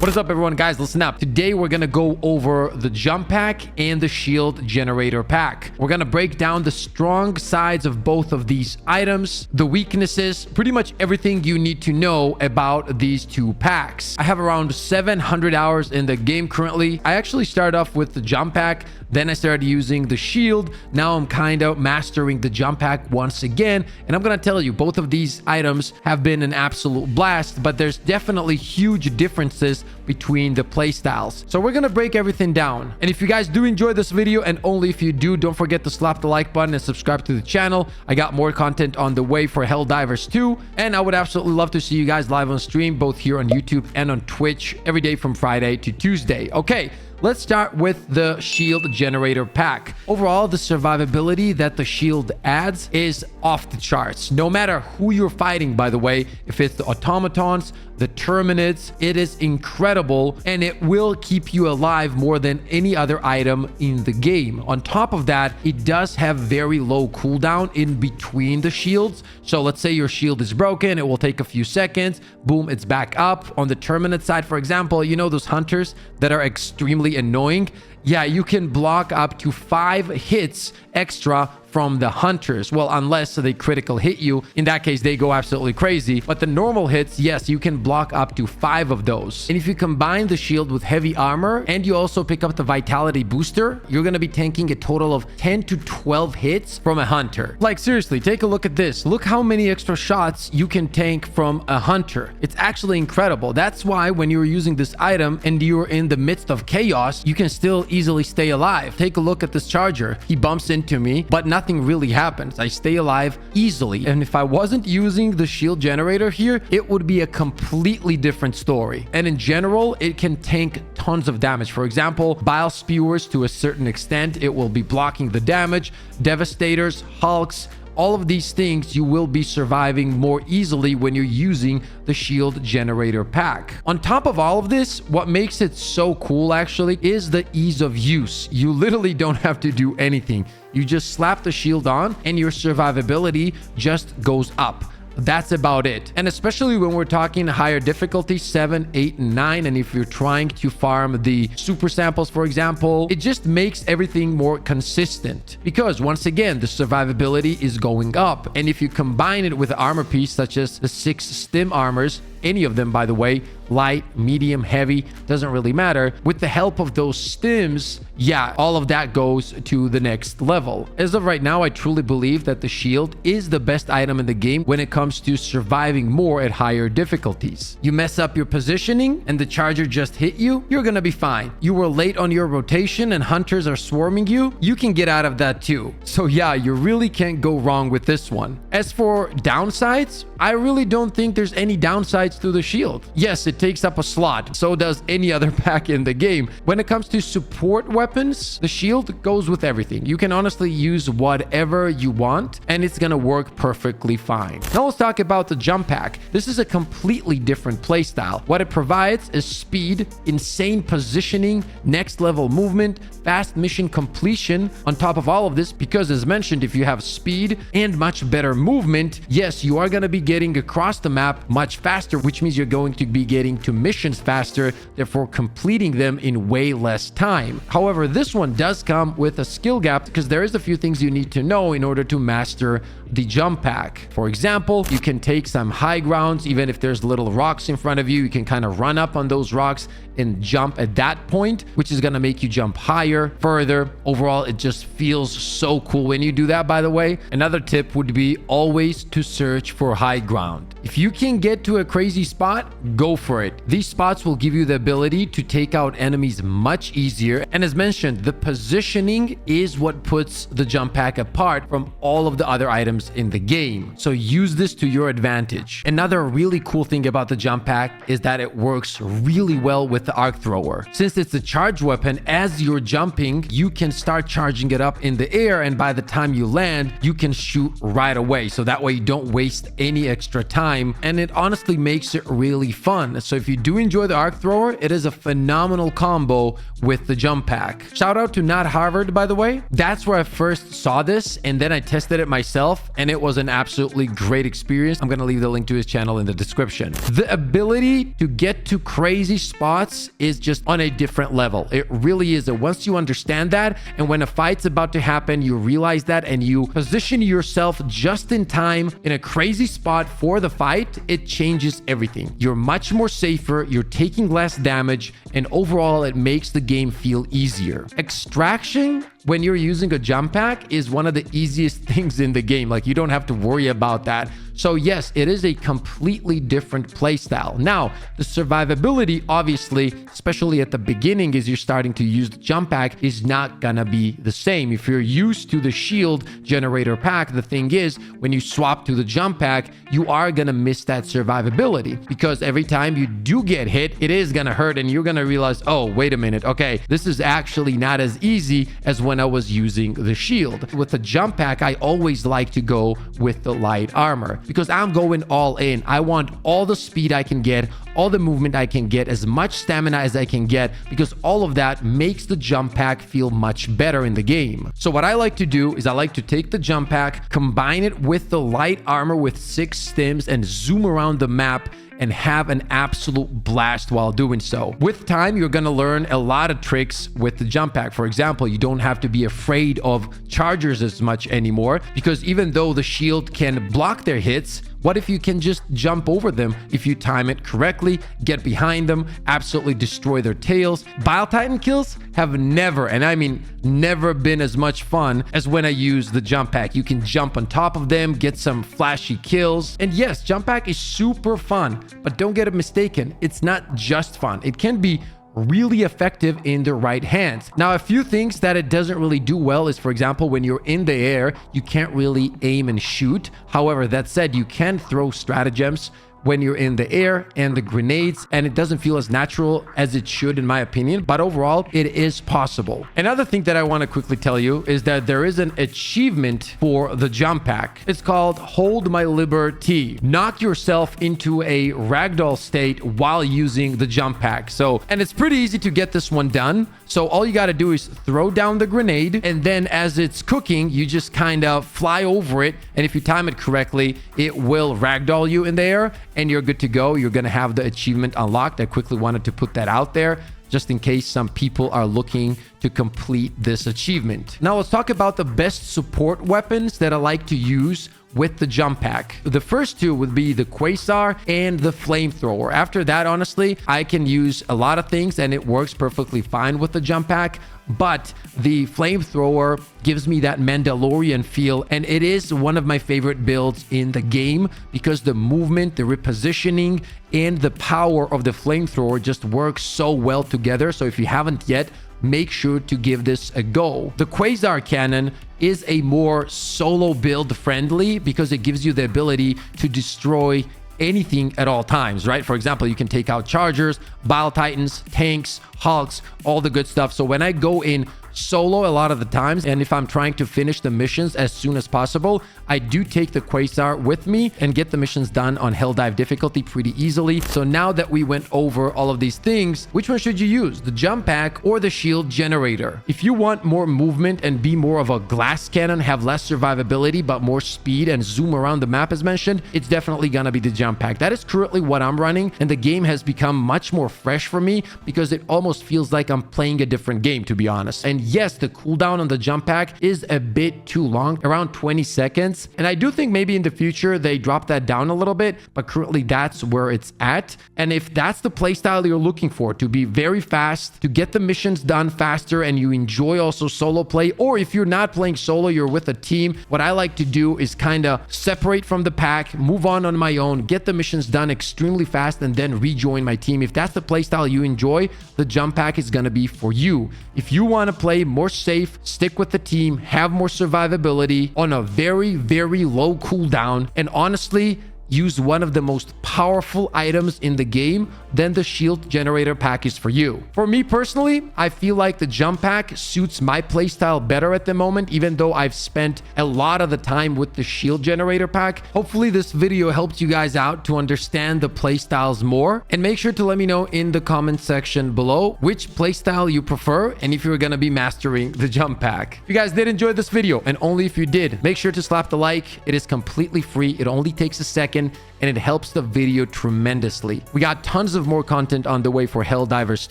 What is up, everyone? Guys, listen up. Today we're gonna go over the jump pack and the shield generator pack. We're gonna break down the strong sides of both of these items, the weaknesses, pretty much everything you need to know about these two packs. I have around 700 hours in the game currently. I actually started off with the jump pack, then I started using the shield. Now I'm kind of mastering the jump pack once again, and I'm gonna tell you, both of these items have been an absolute blast, but there's definitely huge differences between the playstyles. So we're gonna break everything down. And if you guys do enjoy this video, and only if you do, don't forget to slap the like button and subscribe to the channel. I got more content on the way for Helldivers 2, and I would absolutely love to see you guys live on stream, both here on YouTube and on Twitch, every day from Friday to Tuesday. Okay, let's start with the shield generator pack. Overall, the survivability that the shield adds is off the charts. No matter who you're fighting, by the way, if it's the automatons, the terminids, it is incredible, and it will keep you alive more than any other item in the game. On top of that, it does have very low cooldown in between the shields. So let's say your shield is broken, it will take a few seconds, boom, it's back up. On the terminid side, for example, you know those hunters that are extremely annoying? Yeah, you can block up to 5 hits extra from the hunters. Well, unless they critical hit you. In that case, they go absolutely crazy. But the normal hits, yes, you can block up to 5 of those. And if you combine the shield with heavy armor and you also pick up the vitality booster, you're going to be tanking a total of 10 to 12 hits from a hunter. Like, seriously, take a look at this. Look how many extra shots you can tank from a hunter. It's actually incredible. That's why when you're using this item and you're in the midst of chaos, you can still easily stay alive. Take a look at this charger. He bumps into me, but nothing really happens. I stay alive easily. And if I wasn't using the shield generator here, it would be a completely different story. And in general, it can tank tons of damage. For example, bile spewers, to a certain extent, it will be blocking the damage. Devastators, hulks, all of these things you will be surviving more easily when you're using the shield generator pack. On top of all of this, what makes it so cool actually is the ease of use. You literally don't have to do anything. You just slap the shield on and your survivability just goes up. That's about it. And especially when we're talking higher difficulty, 7, 8, and 9, and if you're trying to farm the super samples, for example, it just makes everything more consistent, because once again, the survivability is going up. And if you combine it with armor piece such as the 6 stim armors, any of them, by the way, light, medium, heavy, doesn't really matter. With the help of those stims, yeah, all of that goes to the next level. As of right now, I truly believe that the shield is the best item in the game when it comes to surviving more at higher difficulties. You mess up your positioning and the charger just hit you, you're gonna be fine. You were late on your rotation and hunters are swarming you, you can get out of that too. So yeah, you really can't go wrong with this one. As for downsides, I really don't think there's any downsides to the shield. Yes, it takes up a slot. So does any other pack in the game. When it comes to support weapons, the shield goes with everything. You can honestly use whatever you want and it's gonna work perfectly fine. Now let's talk about the jump pack. This is a completely different playstyle. What it provides is speed, insane positioning, next level movement, fast mission completion. On top of all of this, because as mentioned, if you have speed and much better movement, yes, you are gonna be getting across the map much faster, which means you're going to be getting to missions faster, therefore completing them in way less time. However, this one does come with a skill gap because there is a few things you need to know in order to master the jump pack. For example, you can take some high grounds. Even if there's little rocks in front of you, you can kind of run up on those rocks and jump at that point, which is going to make you jump higher, further. Overall, it just feels so cool when you do that, by the way. Another tip would be always to search for high ground. If you can get to a crazy spot, go for it. These spots will give you the ability to take out enemies much easier. And as mentioned, the positioning is what puts the jump pack apart from all of the other items in the game. So use this to your advantage. Another really cool thing about the jump pack is that it works really well with the arc thrower. Since it's a charge weapon, as you're jumping, you can start charging it up in the air, and by the time you land, you can shoot right away. So that way you don't waste any extra time, and it honestly makes it really fun. So if you do enjoy the arc thrower, it is a phenomenal combo with the jump pack. Shout out to Not Harvard, by the way. That's where I first saw this, and then I tested it myself, and it was an absolutely great experience. I'm gonna leave the link to his channel in the description. The ability to get to crazy spots is just on a different level. It really is. And once you understand that, and when a fight's about to happen, you realize that, and you position yourself just in time in a crazy spot for the fight, it changes everything. You're much more safer, you're taking less damage, and overall it makes the game feel easier. Extraction, when you're using a jump pack, is one of the easiest things in the game. Like, you don't have to worry about that. So yes, it is a completely different playstyle. Now, the survivability, obviously, especially at the beginning as you're starting to use the jump pack, is not gonna be the same. If you're used to the shield generator pack, the thing is, when you swap to the jump pack, you are gonna miss that survivability, because every time you do get hit, it is gonna hurt, and you're gonna realize, oh, wait a minute, okay, this is actually not as easy as when I was using the shield. With the jump pack, I always like to go with the light armor, because I'm going all in. I want all the speed I can get, all the movement I can get, as much stamina as I can get, because all of that makes the jump pack feel much better in the game. So what I like to do is I like to take the jump pack, combine it with the light armor with 6 stims, and zoom around the map and have an absolute blast while doing so. With time, you're gonna learn a lot of tricks with the jump pack. For example, you don't have to be afraid of chargers as much anymore, because even though the shield can block their hits, what if you can just jump over them if you time it correctly, get behind them, absolutely destroy their tails? Bile Titan kills have never, and I mean never, been as much fun as when I use the jump pack. You can jump on top of them, get some flashy kills. And yes, jump pack is super fun, but don't get it mistaken, it's not just fun. It can be really effective in the right hands. Now, a few things that it doesn't really do well is, for example, when you're in the air, you can't really aim and shoot. However, that said, you can throw stratagems when you're in the air and the grenades, and it doesn't feel as natural as it should, in my opinion, but overall it is possible. Another thing that I want to quickly tell you is that there is an achievement for the jump pack. It's called Hold My Liberty. Knock yourself into a ragdoll state while using the jump pack. And it's pretty easy to get this one done. So all you got to do is throw down the grenade, and then as it's cooking, you just kind of fly over it, and if you time it correctly, it will ragdoll you in the air, and you're good to go. You're going to have the achievement unlocked. I quickly wanted to put that out there just in case some people are looking to complete this achievement. Now let's talk about the best support weapons that I like to use with the jump pack. The first two would be the Quasar and the flamethrower. After that, honestly, I can use a lot of things and it works perfectly fine with the jump pack, but the flamethrower gives me that Mandalorian feel, and it is one of my favorite builds in the game because the movement, the repositioning, and the power of the flamethrower just works so well together. So if you haven't yet, make sure to give this a go. The Quasar cannon is a more solo build friendly because it gives you the ability to destroy anything at all times, right? For example, you can take out chargers, Bile Titans, tanks, Hulks, all the good stuff. So when I go in solo a lot of the times, and if I'm trying to finish the missions as soon as possible, I do take the Quasar with me and get the missions done on Helldive difficulty pretty easily. So now that we went over all of these things, which one should you use? The jump pack or the shield generator? If you want more movement and be more of a glass cannon, have less survivability but more speed and zoom around the map as mentioned, it's definitely gonna be the jump pack. That is currently what I'm running, and the game has become much more fresh for me because it almost feels like I'm playing a different game, to be honest. And yes, the cooldown on the jump pack is a bit too long, around 20 seconds. And I do think maybe in the future they drop that down a little bit, but currently that's where it's at. And if that's the playstyle you're looking for, to be very fast, to get the missions done faster, and you enjoy also solo play, or if you're not playing solo, you're with a team, what I like to do is kind of separate from the pack, move on my own, get the missions done extremely fast, and then rejoin my team. If that's the playstyle you enjoy, the jump pack is going to be for you. If you want to play more safe, stick with the team, have more survivability on a very, very low cooldown, and honestly, use one of the most powerful items in the game, then the shield generator pack is for you. For me personally, I feel like the jump pack suits my playstyle better at the moment, even though I've spent a lot of the time with the shield generator pack. Hopefully this video helped you guys out to understand the playstyles more, and make sure to let me know in the comment section below which playstyle you prefer and if you're gonna be mastering the jump pack. If you guys did enjoy this video, and only if you did, make sure to slap the like. It is completely free. It only takes a second and it helps the video tremendously. We got tons of more content on the way for Helldivers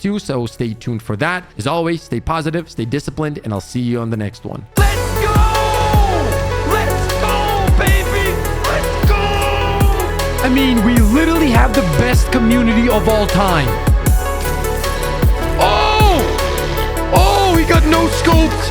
2, so stay tuned for that. As always, stay positive, stay disciplined, and I'll see you on the next one. Let's go! Let's go, baby! Let's go! I mean, we literally have the best community of all time. Oh! Oh, he got no scoped!